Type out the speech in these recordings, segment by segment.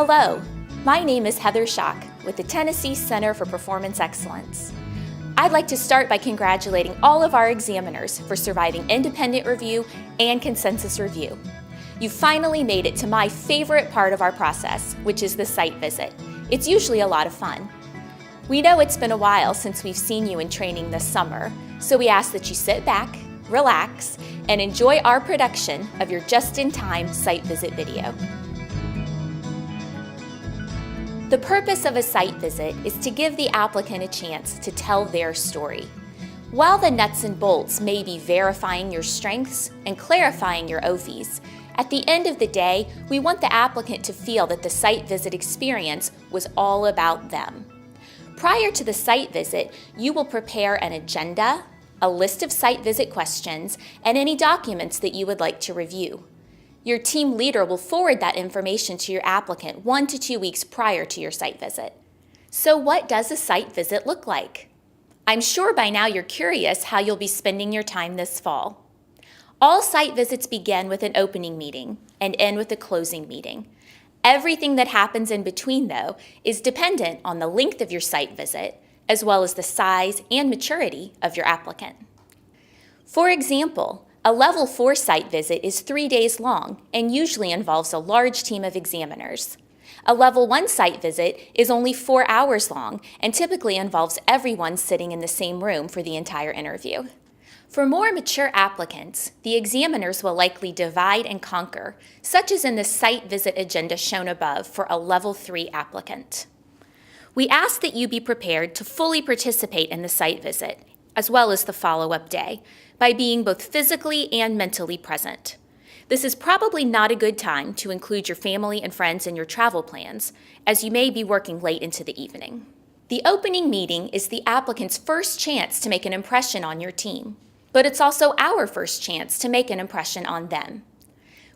Hello, my name is Heather Schock with the Tennessee Center for Performance Excellence. I'd like to start by congratulating all of our examiners for surviving independent review and consensus review. You finally made it to my favorite part of our process, which is the site visit. It's usually a lot of fun. We know it's been a while since we've seen you in training this summer, so we ask that you sit back, relax, and enjoy our production of your just-in-time site visit video. The purpose of a site visit is to give the applicant a chance to tell their story. While the nuts and bolts may be verifying your strengths and clarifying your OFIs, at the end of the day, we want the applicant to feel that the site visit experience was all about them. Prior to the site visit, you will prepare an agenda, a list of site visit questions, and any documents that you would like to review. Your team leader will forward that information to your applicant 1 to 2 weeks prior to your site visit. So what does a site visit look like? I'm sure by now you're curious how you'll be spending your time this fall. All site visits begin with an opening meeting and end with a closing meeting. Everything that happens in between, though, is dependent on the length of your site visit, as well as the size and maturity of your applicant. For example, a Level 4 site visit is 3 days long and usually involves a large team of examiners. A Level 1 site visit is only 4 hours long and typically involves everyone sitting in the same room for the entire interview. For more mature applicants, the examiners will likely divide and conquer, such as in the site visit agenda shown above for a Level 3 applicant. We ask that you be prepared to fully participate in the site visit, as well as the follow-up day, by being both physically and mentally present. This is probably not a good time to include your family and friends in your travel plans, as you may be working late into the evening. The opening meeting is the applicant's first chance to make an impression on your team, but it's also our first chance to make an impression on them.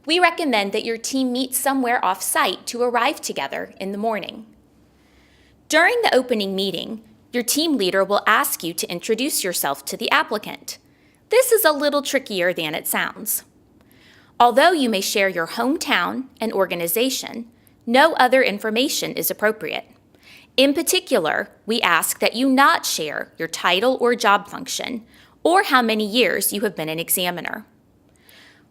We recommend that your team meet somewhere off-site to arrive together in the morning. During the opening meeting, your team leader will ask you to introduce yourself to the applicant. This is a little trickier than it sounds. Although you may share your hometown and organization, no other information is appropriate. In particular, we ask that you not share your title or job function, or how many years you have been an examiner.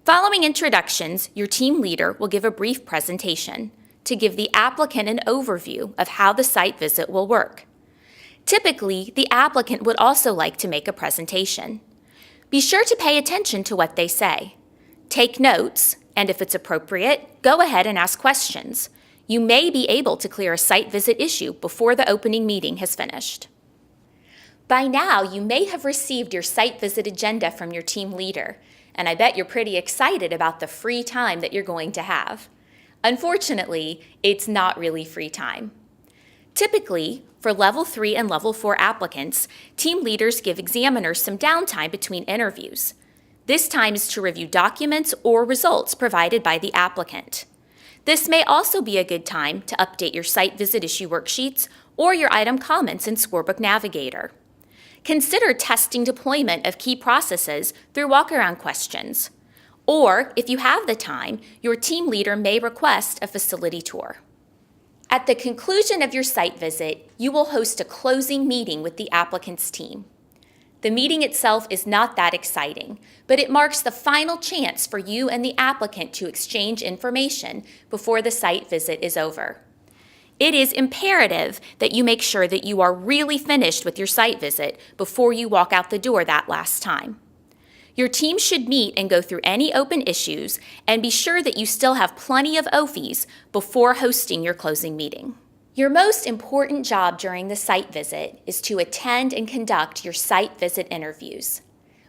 Following introductions, your team leader will give a brief presentation to give the applicant an overview of how the site visit will work. Typically, the applicant would also like to make a presentation. Be sure to pay attention to what they say. Take notes, and if it's appropriate, go ahead and ask questions. You may be able to clear a site visit issue before the opening meeting has finished. By now, you may have received your site visit agenda from your team leader, and I bet you're pretty excited about the free time that you're going to have. Unfortunately, it's not really free time. Typically, for Level 3 and Level 4 applicants, team leaders give examiners some downtime between interviews. This time is to review documents or results provided by the applicant. This may also be a good time to update your site visit issue worksheets or your item comments in Scorebook Navigator. Consider testing deployment of key processes through walk-around questions. Or, if you have the time, your team leader may request a facility tour. At the conclusion of your site visit, you will host a closing meeting with the applicant's team. The meeting itself is not that exciting, but it marks the final chance for you and the applicant to exchange information before the site visit is over. It is imperative that you make sure that you are really finished with your site visit before you walk out the door that last time. Your team should meet and go through any open issues and be sure that you still have plenty of OFIs before hosting your closing meeting. Your most important job during the site visit is to attend and conduct your site visit interviews.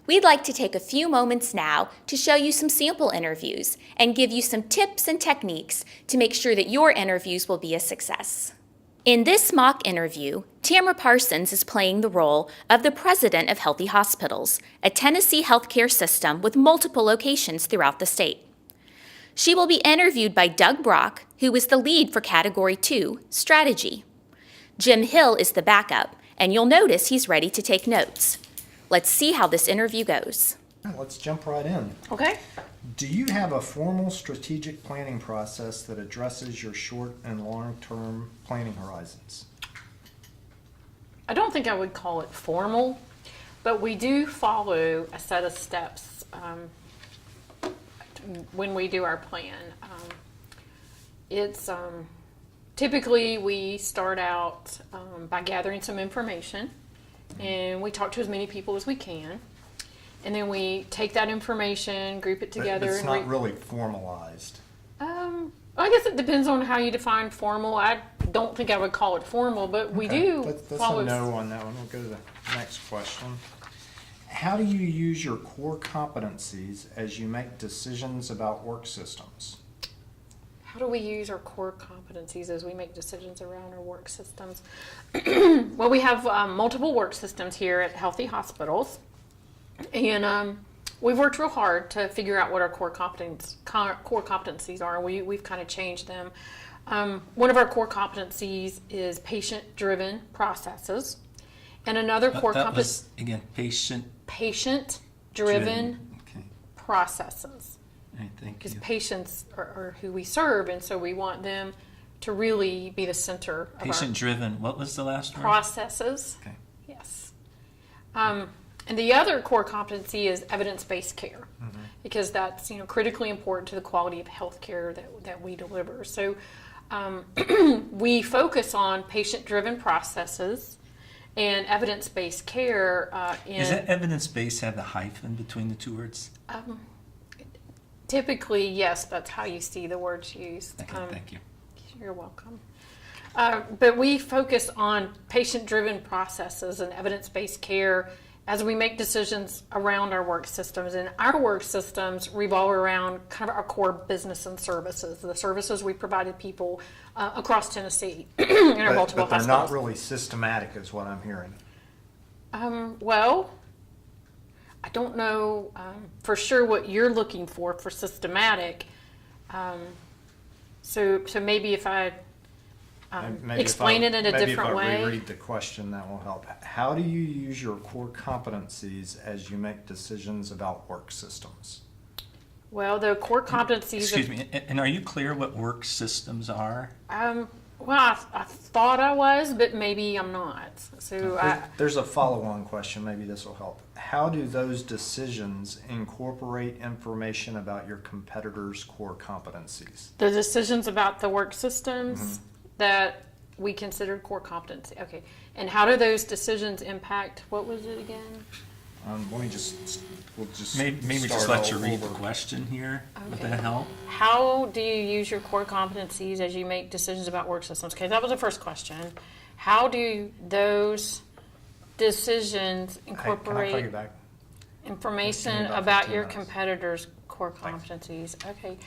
We'd like to take a few moments now to show you some sample interviews and give you some tips and techniques to make sure that your interviews will be a success. In this mock interview, Tamara Parsons is playing the role of the president of Healthy Hospitals, a Tennessee healthcare system with multiple locations throughout the state. She will be interviewed by Doug Brock, who is the lead for Category 2, Strategy. Jim Hill is the backup, and you'll notice he's ready to take notes. Let's see how this interview goes. Let's jump right in. Okay. Do you have a formal strategic planning process that addresses your short and long-term planning horizons? I don't think I would call it formal, but we do follow a set of steps when we do our plan. It's typically we start out by gathering some information, and we talk to as many people as we can, and then we take that information, group it together. But it's not really formalized. I guess it depends on how you define formal. I don't think I would call it formal, but we do That's follow. a no on that one. We'll go to the next question. How do you use your core competencies as you make decisions about work systems? How do we use our core competencies as we make decisions around our work systems? Well, we have multiple work systems here at Healthy Hospitals, and we've worked real hard to figure out what our core competencies are. We've kind of changed them. One of our core competencies is patient-driven processes, and another core competency again patient-driven processes. All right, thank Because you. patients are who we serve, and so we want them to really be the center of Patient-driven. What was the last our word? processes. Okay. Yes. And the other core competency is evidence-based care, because that's critically important to the quality of health care that we deliver. So we focus on patient-driven processes and evidence-based care. Does that evidence-based have the hyphen between the two words? Typically, yes, that's how you see the words used. Okay, thank you. You're welcome. But we focus on patient-driven processes and evidence-based care as we make decisions around our work systems. And our work systems revolve around kind of our core business and services, the services we provide to people across Tennessee in our multiple But they're hospitals. not really systematic is what I'm hearing. Well, I don't know for sure what you're looking for systematic. So maybe if I explain it in a different way. Maybe if I reread the question, that will help. How do you use your core competencies as you make decisions about work systems? Well, the core competencies. Excuse me, and are you clear what work systems are? Well, I thought I was, but maybe I'm not. So There's a follow-on question. Maybe this will help. How do those decisions incorporate information about your competitors' core competencies? the decisions about the work systems that we consider core competency. Okay. And how do those decisions impact, what was it again? Let me we'll just Maybe start just let you all read the over. question here. Would Okay. that help? How do you use your core competencies as you make decisions about work systems? Okay, that was the first question. How do those decisions Hey, can I call incorporate you back? information Give me about about 15 your minutes. competitors' core Thanks. competencies? Okay.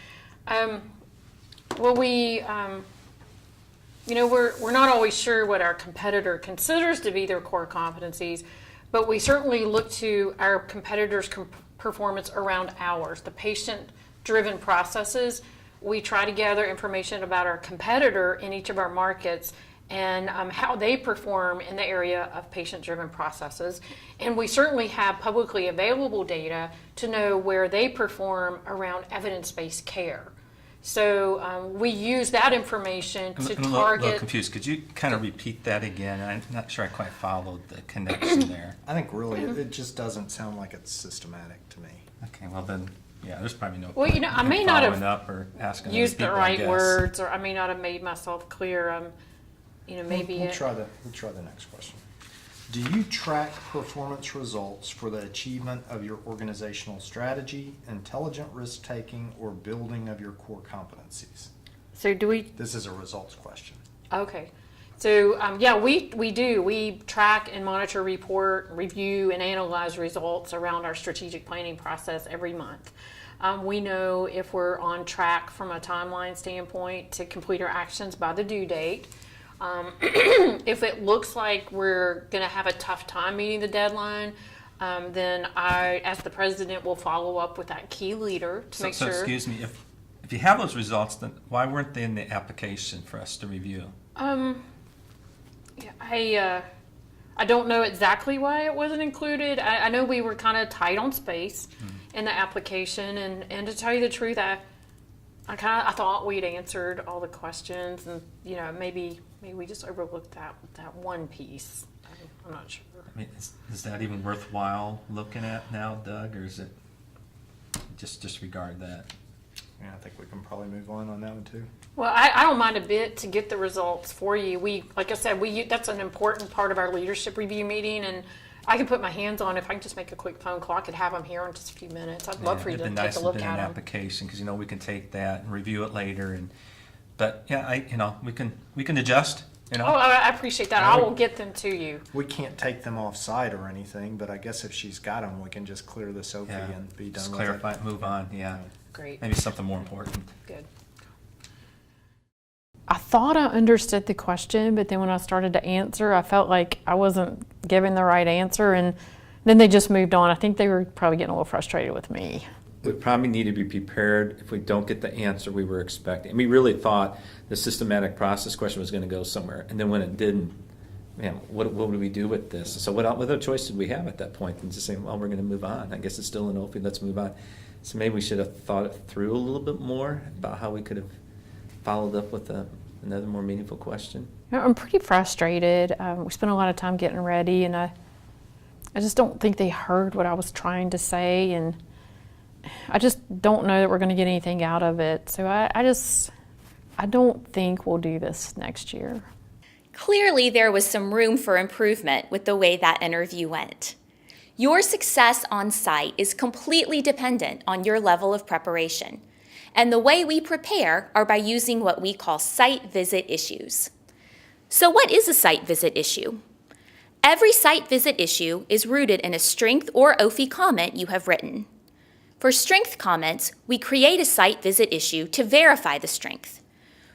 Well, we're not always sure what our competitor considers to be their core competencies, but we certainly look to our competitors' performance around ours. The patient-driven processes, we try to gather information about our competitor in each of our markets and how they perform in the area of patient-driven processes. And we certainly have publicly available data to know where they perform around evidence-based care. So we use that information to I'm a target. little confused. Could you kind of repeat that again? I'm not sure I quite followed the connection there. I think really it just doesn't sound like it's systematic to me. Okay, well then, yeah, there's probably no Well, point I in may not have following up or asking other used the people, I right guess. words, or I may not have made myself clear. Maybe We'll try the next question. Do you track performance results for the achievement of your organizational strategy, intelligent risk-taking, or building of your core competencies? So do we? This is a results question. Okay. So yeah, we do. We track and monitor, report, review, and analyze results around our strategic planning process every month. We know if we're on track from a timeline standpoint to complete our actions by the due date. If it looks like we're going to have a tough time meeting the deadline, then I, as the president, will follow up with that key leader to make sure. Excuse me, if you have those results, then why weren't they in the application for us to review? I don't know exactly why it wasn't included. I know we were kind of tight on space, in the application. And to tell you the truth, I thought we'd answered all the questions, and maybe we just overlooked that one piece. I'm not sure. I mean, is that even worthwhile looking at now, Doug, or is it just disregard that? Yeah, I think we can probably move on that one too. Well, I don't mind a bit to get the results for you. Like I said, that's an important part of our leadership review meeting, and I can put my hands on. If I can just make a quick phone call, I could have them here in just a few minutes. I'd love for you to take a look at them. An application, because we can take that and review it later, but yeah, we can adjust. Oh, I appreciate that. I will get them to you. We can't take them off site or anything, but I guess if she's got them, we can just clear this OFI and be done just with clarify it. it, move on. Yeah, Great. maybe something more important. Good. I thought I understood the question, but then when I started to answer, I felt like I wasn't giving the right answer, and then they just moved on. I think they were probably getting a little frustrated with me. We probably need to be prepared if we don't get the answer we were expecting. And we really thought the systematic process question was going to go somewhere, and then when it didn't, man, what would we do with this? So what other choice did we have at that point than just saying, well, we're going to move on. I guess it's still an OFI, let's move on. So maybe we should have thought it through a little bit more about how we could have followed up with another more meaningful question. I'm pretty frustrated. We spent a lot of time getting ready, and I just don't think they heard what I was trying to say, and I just don't know that we're going to get anything out of it. So I don't think we'll do this next year. Clearly, there was some room for improvement with the way that interview went. Your success on site is completely dependent on your level of preparation. And the way we prepare are by using what we call site visit issues. So what is a site visit issue? Every site visit issue is rooted in a strength or OFI comment you have written. For strength comments, we create a site visit issue to verify the strength.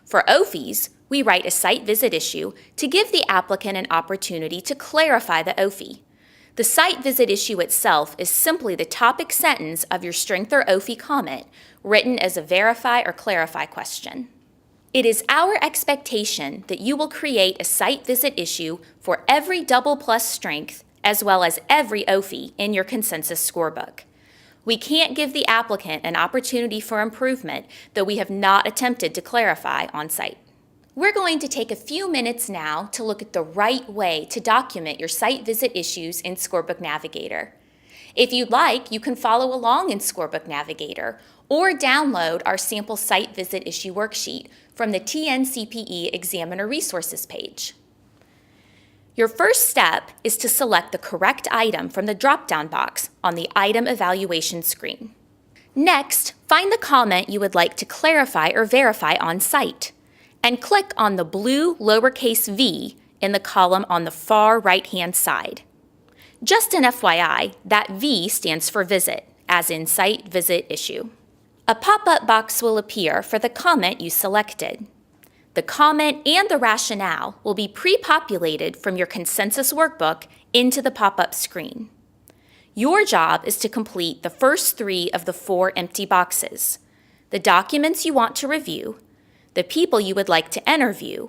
For OFIs, we write a site visit issue to give the applicant an opportunity to clarify the OFI. The site visit issue itself is simply the topic sentence of your strength or OFI comment written as a verify or clarify question. It is our expectation that you will create a site visit issue for every double plus strength as well as every OFI in your consensus scorebook. We can't give the applicant an opportunity for improvement that we have not attempted to clarify on site. We're going to take a few minutes now to look at the right way to document your site visit issues in Scorebook Navigator. If you'd like, you can follow along in Scorebook Navigator or download our sample site visit issue worksheet from the TNCPE Examiner Resources page. Your first step is to select the correct item from the drop-down box on the item evaluation screen. Next, find the comment you would like to clarify or verify on site, and click on the blue lowercase v in the column on the far right-hand side. Just an FYI, that V stands for visit, as in site visit issue. A pop-up box will appear for the comment you selected. The comment and the rationale will be pre-populated from your consensus workbook into the pop-up screen. Your job is to complete the first 3 of the 4 empty boxes: the documents you want to review, the people you would like to interview,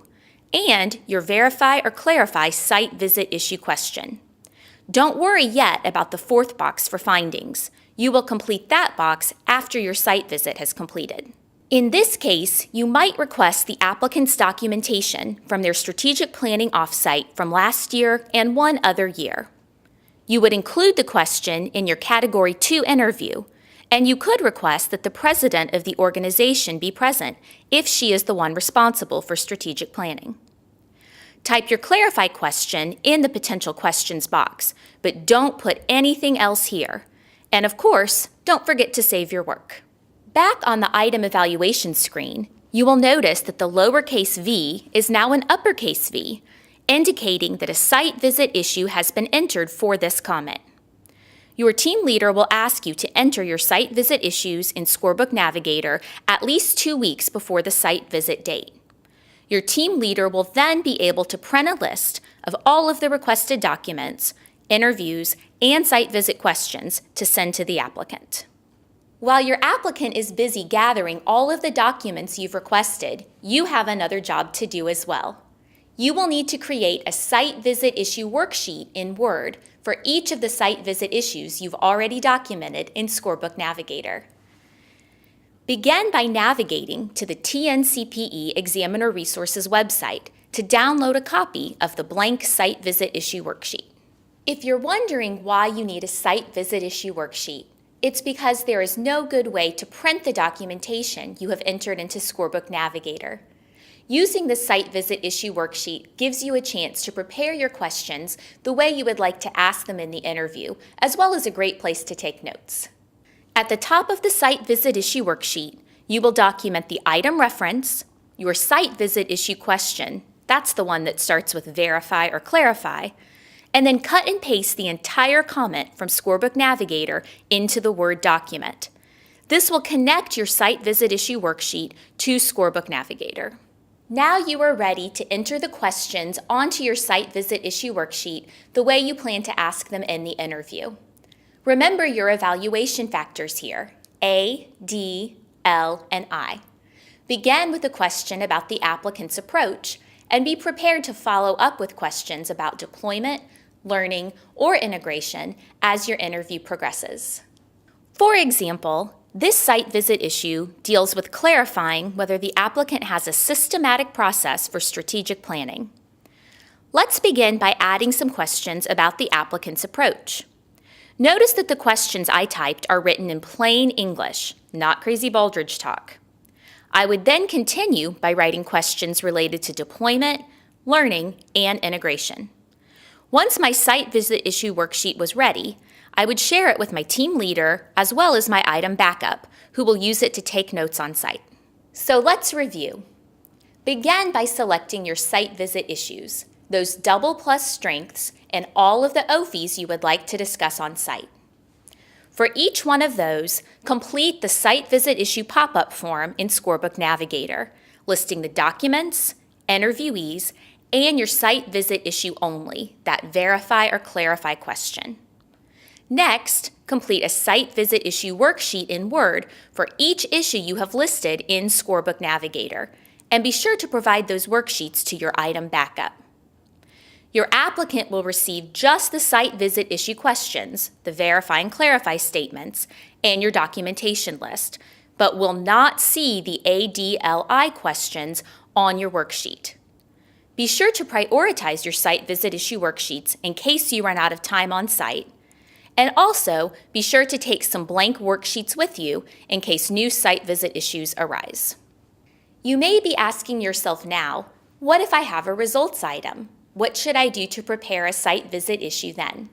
and your verify or clarify site visit issue question. Don't worry yet about the 4th box for findings. You will complete that box after your site visit has completed. In this case, you might request the applicant's documentation from their strategic planning offsite from last year and one other year. You would include the question in your Category 2 interview, and you could request that the president of the organization be present if she is the one responsible for strategic planning. Type your clarify question in the potential questions box, but don't put anything else here. And of course, don't forget to save your work. Back on the item evaluation screen, you will notice that the lowercase v is now an uppercase V, indicating that a site visit issue has been entered for this comment. Your team leader will ask you to enter your site visit issues in Scorebook Navigator at least 2 weeks before the site visit date. Your team leader will then be able to print a list of all of the requested documents, interviews, and site visit questions to send to the applicant. While your applicant is busy gathering all of the documents you've requested, you have another job to do as well. You will need to create a site visit issue worksheet in Word for each of the site visit issues you've already documented in Scorebook Navigator. Begin by navigating to the TNCPE Examiner Resources website to download a copy of the blank site visit issue worksheet. If you're wondering why you need a site visit issue worksheet, it's because there is no good way to print the documentation you have entered into Scorebook Navigator. Using the site visit issue worksheet gives you a chance to prepare your questions the way you would like to ask them in the interview, as well as a great place to take notes. At the top of the site visit issue worksheet, you will document the item reference, your site visit issue question, that's the one that starts with verify or clarify, and then cut and paste the entire comment from Scorebook Navigator into the Word document. This will connect your site visit issue worksheet to Scorebook Navigator. Now you are ready to enter the questions onto your site visit issue worksheet the way you plan to ask them in the interview. Remember your evaluation factors here, A, D, L, and I. Begin with a question about the applicant's approach and be prepared to follow up with questions about deployment, learning, or integration as your interview progresses. For example, this site visit issue deals with clarifying whether the applicant has a systematic process for strategic planning. Let's begin by adding some questions about the applicant's approach. Notice that the questions I typed are written in plain English, not crazy Baldridge talk. I would then continue by writing questions related to deployment, learning, and integration. Once my site visit issue worksheet was ready, I would share it with my team leader as well as my item backup, who will use it to take notes on site. So let's review. Begin by selecting your site visit issues, those double plus strengths, and all of the OFIs you would like to discuss on site. For each one of those, complete the site visit issue pop-up form in Scorebook Navigator, listing the documents, interviewees, and your site visit issue only, that verify or clarify question. Next, complete a site visit issue worksheet in Word for each issue you have listed in Scorebook Navigator, and be sure to provide those worksheets to your item backup. Your applicant will receive just the site visit issue questions, the verify and clarify statements, and your documentation list, but will not see the ADLI questions on your worksheet. Be sure to prioritize your site visit issue worksheets in case you run out of time on site, and also be sure to take some blank worksheets with you in case new site visit issues arise. You may be asking yourself now, what if I have a results item? What should I do to prepare a site visit issue then?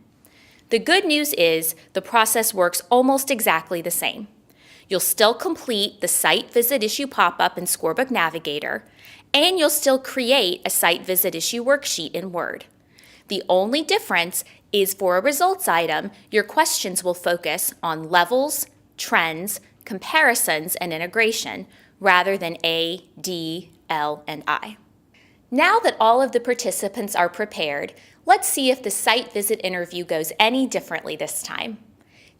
The good news is the process works almost exactly the same. You'll still complete the site visit issue pop-up in Scorebook Navigator, and you'll still create a site visit issue worksheet in Word. The only difference is for a results item, your questions will focus on levels, trends, comparisons, and integration, rather than A, D, L, and I. Now that all of the participants are prepared, let's see if the site visit interview goes any differently this time.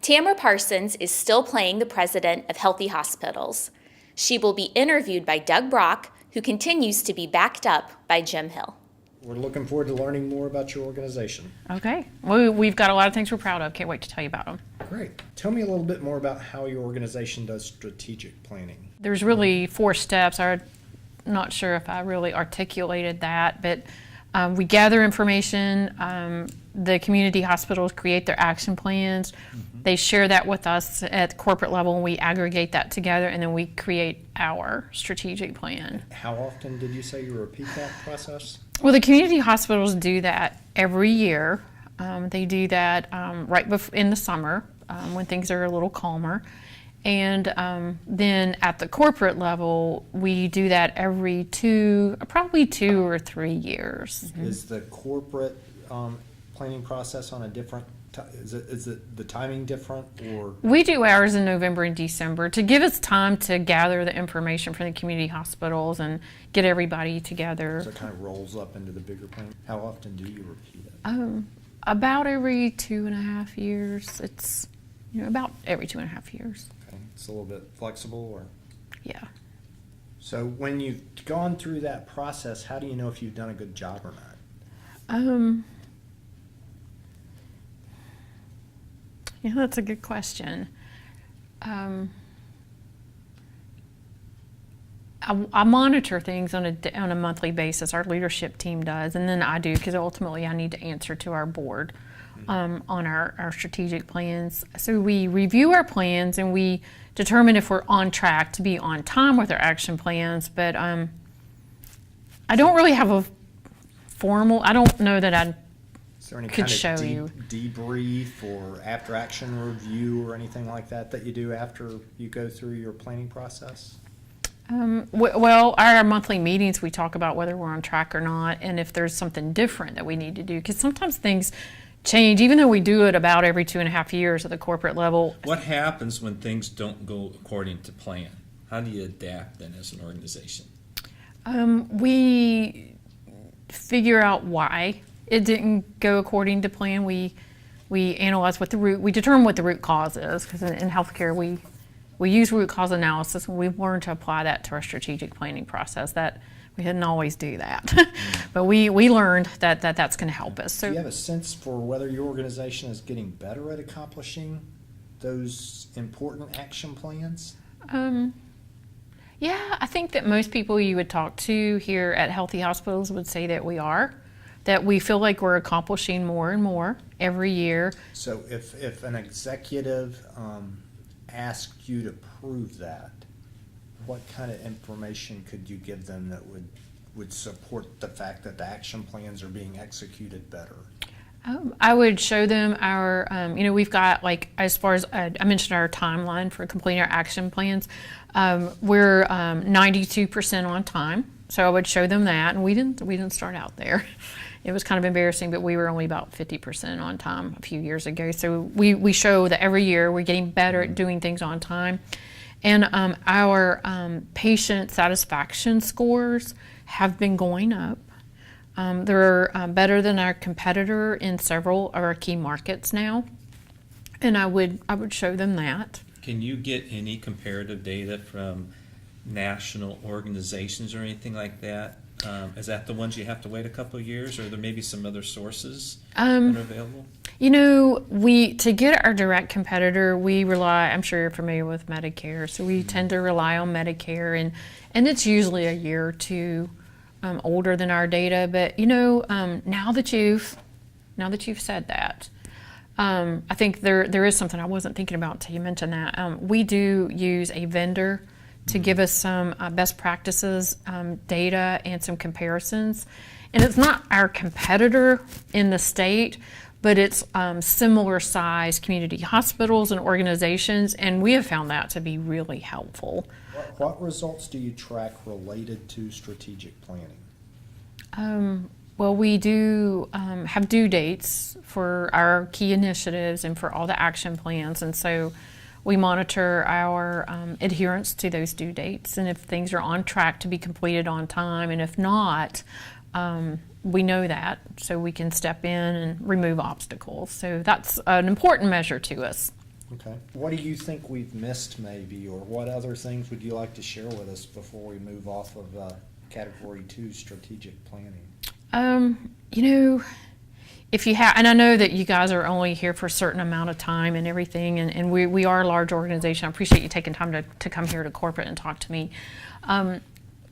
Tamara Parsons is still playing the president of Healthy Hospitals. She will be interviewed by Doug Brock, who continues to be backed up by Jim Hill. We're looking forward to learning more about your organization. Okay. We've got a lot of things we're proud of. Can't wait to tell you about them. Great. Tell me a little bit more about how your organization does strategic planning. There's really 4 steps. I'm not sure if I really articulated that, but we gather information. The community hospitals create their action plans. Mm-hmm. They share that with us at the corporate level, and we aggregate that together, and then we create our strategic plan. How often did you say you repeat that process? Well, the community hospitals do that every year. They do that right in the summer when things are a little calmer. And then at the corporate level, we do that every probably 2 or 3 years. Mm-hmm. Is the corporate planning process on a different, is it the timing different, or? We do ours in November and December to give us time to gather the information from the community hospitals and get everybody together. So it kind of rolls up into the bigger plan. How often do you repeat it? About every 2.5 years. It's about every 2.5 years. Okay, it's a little bit flexible, or? Yeah. So when you've gone through that process, how do you know if you've done a good job or not? Yeah, that's a good question. I monitor things on a monthly basis. Our leadership team does, and then I do, because ultimately I need to answer to our board on our strategic plans. So we review our plans and we determine if we're on track to be on time with our action plans. But I don't really have a formal. I don't know that I Is there any could kind show of you. debrief or after action review or anything like that that you do after you go through your planning process? Well, our monthly meetings, we talk about whether we're on track or not, and if there's something different that we need to do, because sometimes things change, even though we do it about every 2.5 years at the corporate level. What happens when things don't go according to plan? How do you adapt then as an organization? We figure out why it didn't go according to plan. We analyze we determine what the root cause is, because in healthcare we use root cause analysis, and we've learned to apply that to our strategic planning process. That we didn't always do that, but we learned that that's going to help us. So Do you have a sense for whether your organization is getting better at accomplishing those important action plans? yeah, I think that most people you would talk to here at Healthy Hospitals would say that we are, that we feel like we're accomplishing more and more every year. So if an executive asked you to prove that, what kind of information could you give them that would support the fact that the action plans are being executed better? I would show them our, we've got, like, as far as I mentioned, our timeline for completing our action plans. We're 92% on time, so I would show them that, and we didn't start out there. It was kind of embarrassing, but we were only about 50% on time a few years ago. So we show that every year we're getting better at doing things on time. And our patient satisfaction scores have been going up. They're better than our competitor in several of our key markets now. And I would show them that. Can you get any comparative data from national organizations or anything like that? Is that the ones you have to wait a couple of years, or there may be some other sources that are available? To get our direct competitor, we rely, I'm sure you're familiar with Medicare, so we tend to rely on Medicare, and it's usually a year or two older than our data. But now that you've said that, I think there is something I wasn't thinking about until you mentioned that. We do use a vendor to give us some best practices data and some comparisons. And it's not our competitor in the state, but it's similar size community hospitals and organizations, and we have found that to be really helpful. What results do you track related to strategic planning? Well, we do have due dates for our key initiatives and for all the action plans, and so we monitor our adherence to those due dates, and if things are on track to be completed on time, and if not, we know that, so we can step in and remove obstacles. So that's an important measure to us. Okay. What do you think we've missed maybe, or what other things would you like to share with us before we move off of Category 2 strategic planning? If you have, and I know that you guys are only here for a certain amount of time and everything, and we are a large organization. I appreciate you taking time to come here to corporate and talk to me.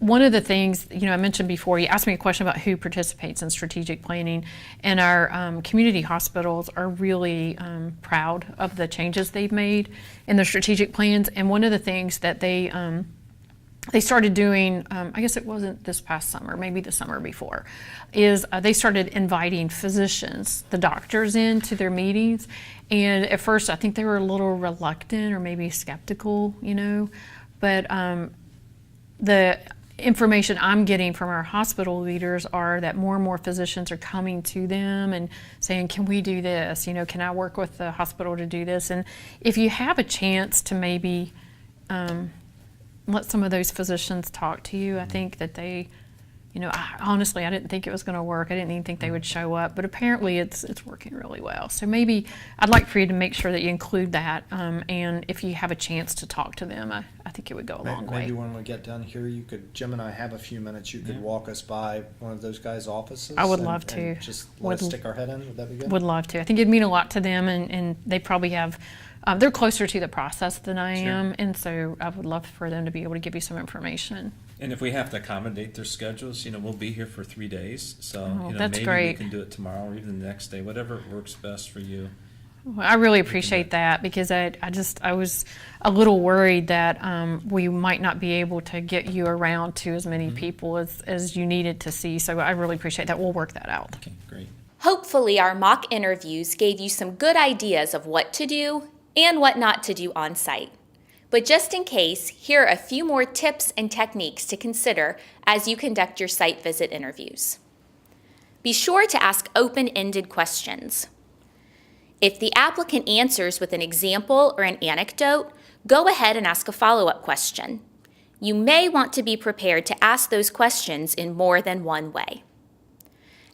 One of the things, I mentioned before, you asked me a question about who participates in strategic planning, and our community hospitals are really proud of the changes they've made in their strategic plans. And one of the things that they started doing, I guess it wasn't this past summer, maybe the summer before, is they started inviting physicians, the doctors, into their meetings. And at first, I think they were a little reluctant or maybe skeptical, but the information I'm getting from our hospital leaders are that more and more physicians are coming to them and saying, can we do this? Can I work with the hospital to do this? And if you have a chance to maybe let some of those physicians talk to you, I think that they, honestly, I didn't think it was going to work. I didn't even think they would show up, but apparently it's working really well. So maybe I'd like for you to make sure that you include that, and if you have a chance to talk to them, I think think it would go a long Maybe way. when we get done here, Jim and I have a few minutes, you could walk us by one of those guys' offices. I would and- love to. and just let us Would- stick our head in, would that be good? Would love to. I think it'd mean a lot to them, and they probably have, they're closer to the process than I am, and so I would love for them to be able to give you some information. And if we have to accommodate their schedules, we'll be here for 3 days. So, that's maybe great. we can do it tomorrow or even the next day, whatever works best for you. Well, I really appreciate that, because I was a little worried that we might not be able to get you around to as many people as you needed to see. So I really appreciate that. We'll work that out. Okay, great. Hopefully, our mock interviews gave you some good ideas of what to do and what not to do on site. But just in case, here are a few more tips and techniques to consider as you conduct your site visit interviews. Be sure to ask open-ended questions. If the applicant answers with an example or an anecdote, go ahead and ask a follow-up question. You may want to be prepared to ask those questions in more than one way.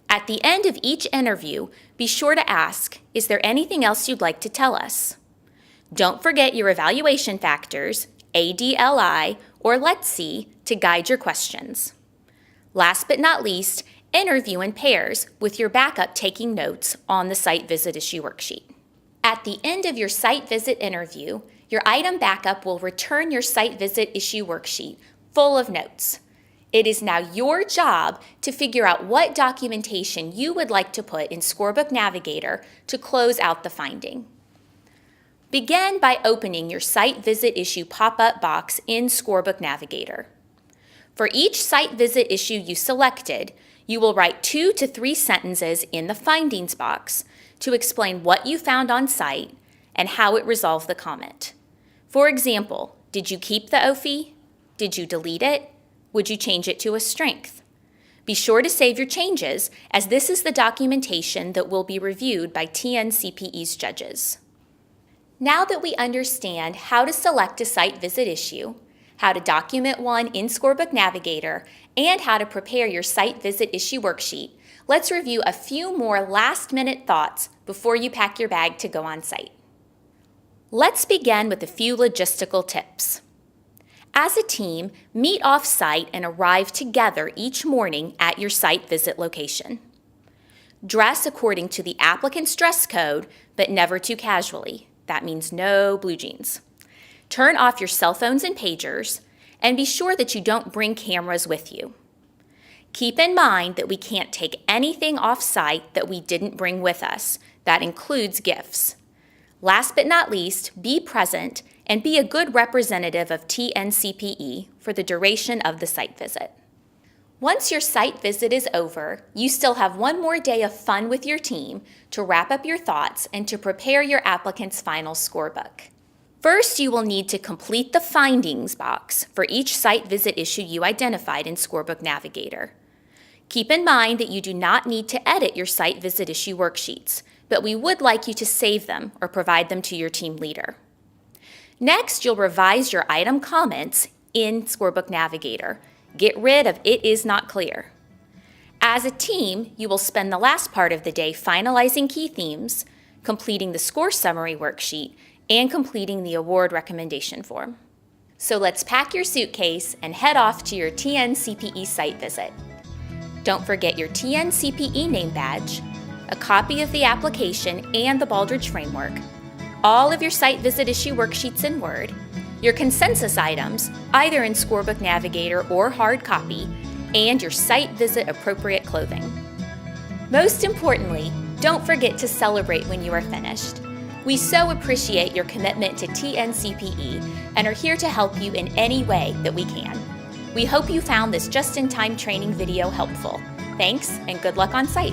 At the end of each interview, be sure to ask, is there anything else you'd like to tell us? Don't forget your evaluation factors, ADLI, or Let's See, to guide your questions. Last but not least, interview in pairs with your backup taking notes on the site visit issue worksheet. At the end of your site visit interview, your item backup will return your site visit issue worksheet full of notes. It is now your job to figure out what documentation you would like to put in Scorebook Navigator to close out the finding. Begin by opening your site visit issue pop-up box in Scorebook Navigator. For each site visit issue you selected, you will write 2 to 3 sentences in the findings box to explain what you found on site and how it resolved the comment. For example, did you keep the OFI? Did you delete it? Would you change it to a strength? Be sure to save your changes, as this is the documentation that will be reviewed by TNCPE's judges. Now that we understand how to select a site visit issue, how to document one in Scorebook Navigator, and how to prepare your site visit issue worksheet, let's review a few more last-minute thoughts before you pack your bag to go on site. Let's begin with a few logistical tips. As a team, meet off-site and arrive together each morning at your site visit location. Dress according to the applicant's dress code, but never too casually. That means no blue jeans. Turn off your cell phones and pagers, and be sure that you don't bring cameras with you. Keep in mind that we can't take anything off-site that we didn't bring with us. That includes gifts. Last but not least, be present and be a good representative of TNCPE for the duration of the site visit. Once your site visit is over, you still have one more day of fun with your team to wrap up your thoughts and to prepare your applicant's final scorebook. First, you will need to complete the findings box for each site visit issue you identified in Scorebook Navigator. Keep in mind that you do not need to edit your site visit issue worksheets, but we would like you to save them or provide them to your team leader. Next, you'll revise your item comments in Scorebook Navigator. Get rid of "it is not clear." As a team, you will spend the last part of the day finalizing key themes, completing the score summary worksheet, and completing the award recommendation form. So let's pack your suitcase and head off to your TNCPE site visit. Don't forget your TNCPE name badge, a copy of the application and the Baldrige framework, all of your site visit issue worksheets in Word, your consensus items, either in Scorebook Navigator or hard copy, and your site visit appropriate clothing. Most importantly, don't forget to celebrate when you are finished. We so appreciate your commitment to TNCPE and are here to help you in any way that we can. We hope you found this just-in-time training video helpful. Thanks, and good luck on site.